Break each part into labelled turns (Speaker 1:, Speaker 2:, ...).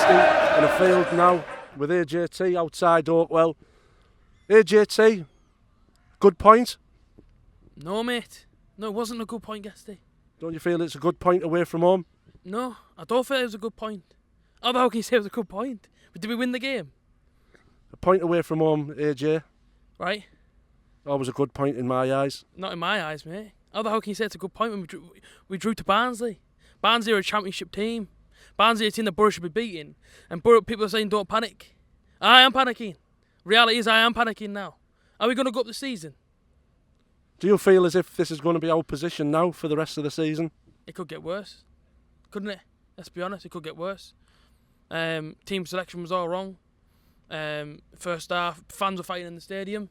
Speaker 1: GUESTY in a field now with AJT outside Oakwell. AJT, good point?
Speaker 2: No, mate. No, it wasn't a good point, GUESTY.
Speaker 1: Don't you feel it's a good point away from home?
Speaker 2: No, I don't feel it was a good point. How the hell can you say it was a good point? But did we win the game?
Speaker 1: A point away from home, AJ.
Speaker 2: Right?
Speaker 1: Always a good point in my eyes.
Speaker 2: Not in my eyes, mate. How the hell can you say it's a good point when we drew to Barnsley? Barnsley are a championship team. Barnsley are a team that Boro should be beating. And Boro people are saying don't panic. I am panicking. Reality is I am panicking now. Are we going to go up the season?
Speaker 1: Do you feel as if this is going to be our position now for the rest of the season?
Speaker 2: It could get worse. Couldn't it? Let's be honest, it could get worse. Team selection was all wrong. First half, fans were fighting in the stadium.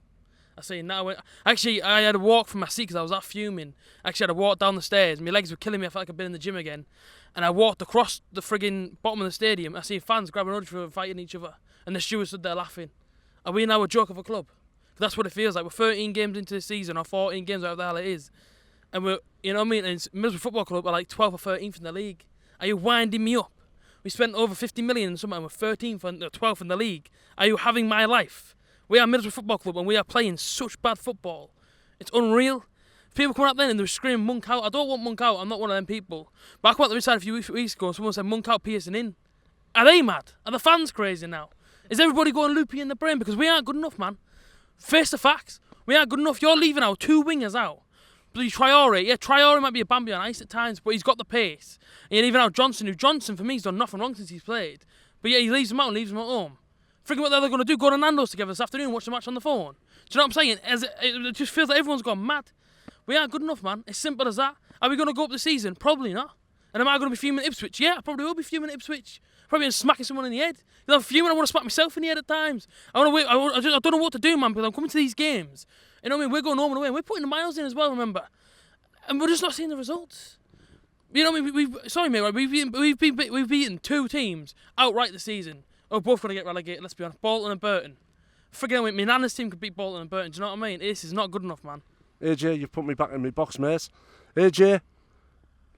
Speaker 2: I say now. Actually, I had a walk from my seat because I was that fuming. Actually, I had to walk down the stairs. My legs were killing me. I felt like I'd been in the gym again. And I walked across the frigging bottom of the stadium. I seen fans grabbing each other and fighting each other. And the stewards stood there laughing. Are we now a joke of a club? That's what it feels like. We're 13 games into the season, or 14 games, whatever the hell it is. And we're, you know what I mean? And Middlesbrough Football Club are like 12th or 13th in the league. Are you winding me up? We spent over 50 million in something and we're 13th and 12th in the league. Are you having my life? We are Middlesbrough Football Club and we are playing such bad football. It's unreal. People come out then and they're screaming Monk out. I don't want Monk out. I'm not one of them people. But I come out the other side a few weeks ago and someone said Monk out, Pearson in. Are they mad? Are the fans crazy now? Is everybody going loopy in the brain? Because we aren't good enough, man. Face the facts. We aren't good enough. You're leaving our two wingers out. Bloody Traore. Yeah, Traore might be a Bambi on ice at times, but he's got the pace. And you're leaving out Johnson, who Johnson, for me, has done nothing wrong since he's played. But yeah, he leaves them out and leaves them at home. Figure what they're going to do. Go to Nando's together this afternoon and watch the match on the phone. Do you know what I'm saying? It just feels like everyone's gone mad. We aren't good enough, man. It's simple as that. Are we going to go up the season? Probably not. And am I going to be fuming at Ipswich? Yeah, I probably will be fuming at Ipswich. Probably smacking someone in the head. I'm fuming. I want to smack myself in the head at times. I don't know what to do, man, because I'm coming to these games. You know what I mean? We're going home and away. And we're putting the miles in as well, remember? And we're just not seeing the results. You know what I mean? Sorry, mate. Right? We've beaten two teams outright this season. We're both going to get relegated, let's be honest. Bolton and Burton. Forget it, my nana's team could beat Bolton and Burton. Do you know what I mean? This is not good enough, man.
Speaker 1: AJ, you've put me back in my box, mate. AJ,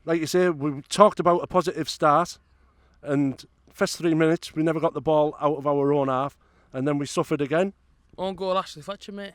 Speaker 1: like you say, we talked about a positive start. And first 3 minutes, we never got the ball out of our own half. And then we suffered again. Own
Speaker 2: goal, Ashley Fletcher, mate.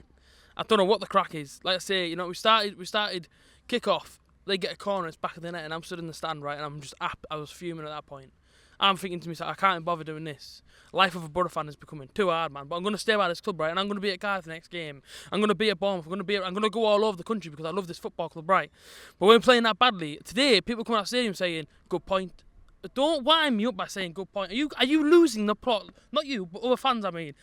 Speaker 2: I don't know what the crack is. Like I say, you know, we started kick-off. They get a corner, it's back of the net, and I'm stood in the stand, right, and I'm just I was fuming at that point. I'm thinking to myself, I can't bother doing this. Life of a Boro fan is becoming too hard, man. But I'm going to stay by this club, right, and I'm going to be at Cardiff the next game. I'm going to be at Bournemouth. I'm going to go all over the country because I love this football club, right. But we're playing that badly. Today, people come out of the stadium saying, good point. Don't wind me up by saying good point. Are you losing the plot? Not you, but other fans, I mean.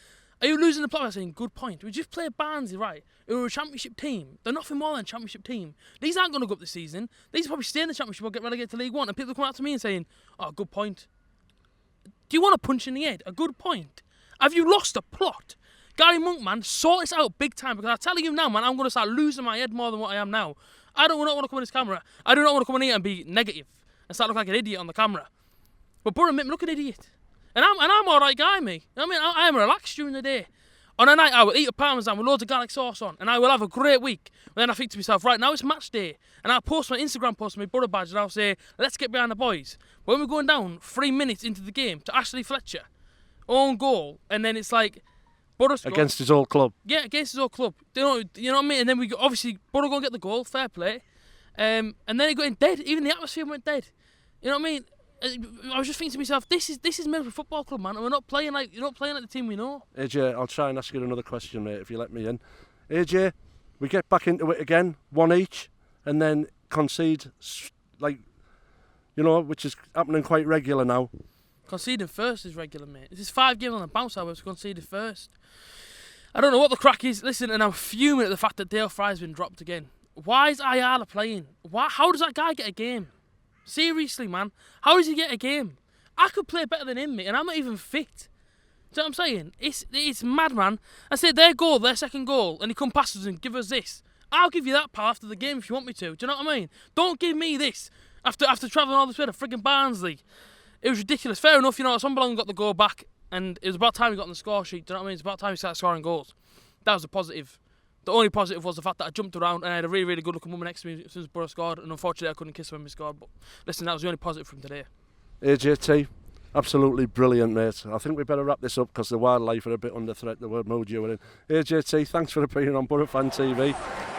Speaker 2: Are you losing the plot by saying good point? We just played Barnsley, right? Who are a championship team. They're nothing more than a championship team. These aren't going to go up this season. These probably stay in the championship or get relegated to League One. And people come out to me and saying, oh, good point. Do you want a punch in the head? A good point? Have you lost the plot? Gary Monk, man, sort this out big time. Because I'm telling you now, man, I'm going to start losing my head more than what I am now. I do not want to come on this camera. I do not want to come in here and be negative and start looking like an idiot on the camera. But Boro made me look an idiot. And I'm all right guy, me. I mean, I am relaxed during the day. On a night, I will eat a parmesan with loads of garlic sauce on, and I will have a great week. And then I think to myself, right, now it's match day. And I'll post my Instagram post with my Boro badge, and I'll say, let's get behind the boys. But when we're going down 3 minutes into the game to Ashley Fletcher, own goal, and then it's like, Boro score.
Speaker 1: Against his old club.
Speaker 2: Yeah, against his old club. You know what I mean? And then we obviously, Boro go and get the goal, fair play. And then it went dead. Even the atmosphere went dead. You know what I mean? I was just thinking to myself, this is Middlesbrough Football Club, man, and we're not playing like the team we know.
Speaker 1: AJ, I'll try and ask you another question, mate, if you let me in. AJ, we get back into it again, one each, and then concede, which is happening quite regular now.
Speaker 2: Conceding first is regular, mate. This is 5 games on the bounce, however, to concede first. I don't know what the crack is. Listen, and I'm fuming at the fact that Dale Fry's been dropped again. Why is Ayala playing? How does that guy get a game? Seriously, man. How does he get a game? I could play better than him, mate, and I'm not even fit. Do you know what I'm saying? It's mad, man. I said their second goal, and he come past us and give us this. I'll give you that, pal, after the game if you want me to. Do you know what I mean? Don't give me this after travelling all this way to friggin' Barnsley. It was ridiculous. Fair enough, Sunderland got the goal back, and it was about time he got on the score sheet. Do you know what I mean? It's about time he started scoring goals. That was a positive. The only positive was the fact that I jumped around and I had a really, really good looking woman next to me as soon as Boro scored, and unfortunately I couldn't kiss her when we scored. But listen, that was the only positive from today.
Speaker 1: AJT, Absolutely brilliant, mate. I think we better wrap this up because the wildlife are a bit under threat, the word mood you were in. AJT, thanks for appearing on BoroFanTV.